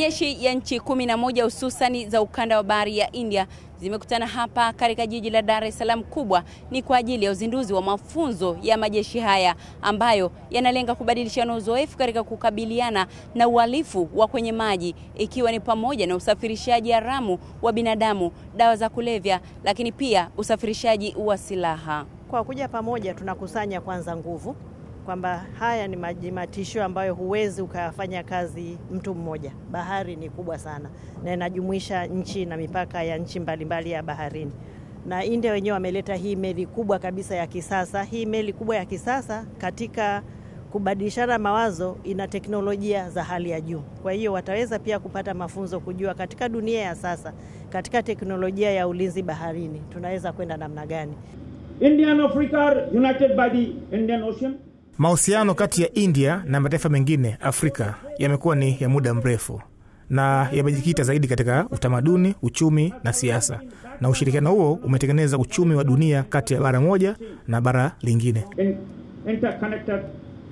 Jeshi ya nchi 11 hususani za ukanda wa bahari ya India zimekutana hapa katika jiji la Dar es Salaam. Kubwa ni kwa ajili ya uzinduzi wa mafunzo ya majeshi haya ambayo yanalenga kubadilishana uzoefu katika kukabiliana na uhalifu wa kwenye maji, ikiwa ni pamoja na usafirishaji haramu wa binadamu, dawa za kulevya, lakini pia usafirishaji wa silaha. Kwa kuja pamoja tunakusanya kwanza nguvu kwamba haya ni matisho ambayo huwezi ukayafanya kazi mtu mmoja. Bahari ni kubwa sana na inajumuisha nchi na mipaka ya nchi mbalimbali ya baharini. Na India wenyewe wameleta hii meli kubwa kabisa ya kisasa. Hii meli kubwa ya kisasa katika kubadilishana mawazo ina teknolojia za hali ya juu. Kwa hiyo wataweza pia kupata mafunzo kujua katika dunia ya sasa, katika teknolojia ya ulinzi baharini tunaweza kwenda namna gani. India and Africa are united by the Indian Ocean. Mahusiano kati ya India na mataifa mengine Afrika yamekuwa ni ya muda mrefu na yamejikita zaidi katika utamaduni, uchumi na siasa. Na ushirikiano huo umetengeneza uchumi wa dunia kati ya bara moja na bara lingine. Interconnected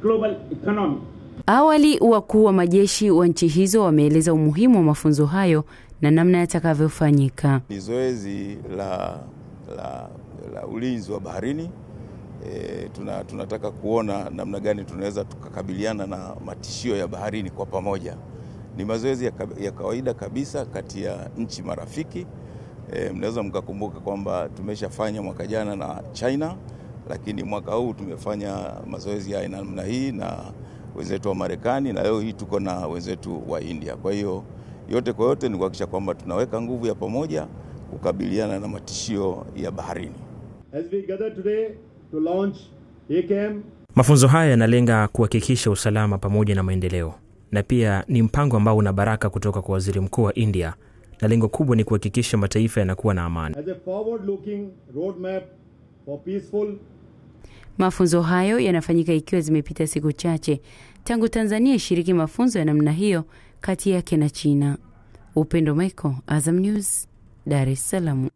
global economy. Awali wakuu wa majeshi wa nchi hizo wameeleza umuhimu wa mafunzo hayo na namna yatakavyofanyika. Ni zoezi la ulinzi wa baharini. Tunataka kuona namna gani tunaweza tukakabiliana na matishio ya baharini kwa pamoja. Ni mazoezi ya kawaida kabisa kati ya nchi marafiki. Mnaweza mkakumbuka kwamba tumeshafanya mwaka jana na China, lakini mwaka huu tumefanya mazoezi ya namna hii na wenzetu wa Marekani, na leo hii tuko na wenzetu wa India. Kwa hiyo yote kwa yote ni kuhakikisha kwamba tunaweka nguvu ya pamoja kukabiliana na matishio ya baharini. As we gather today to launch AKM. Mafunzo haya yanalenga kuhakikisha usalama pamoja na maendeleo, na pia ni mpango ambao una baraka kutoka kwa Waziri Mkuu wa India, na lengo kubwa ni kuhakikisha mataifa yanakuwa na amani. As a forward looking roadmap for peaceful. Mafunzo hayo yanafanyika ikiwa zimepita siku chache tangu Tanzania ishiriki mafunzo ya namna hiyo kati yake na China. Upendo Michael, Azam News, Dar es Salaam.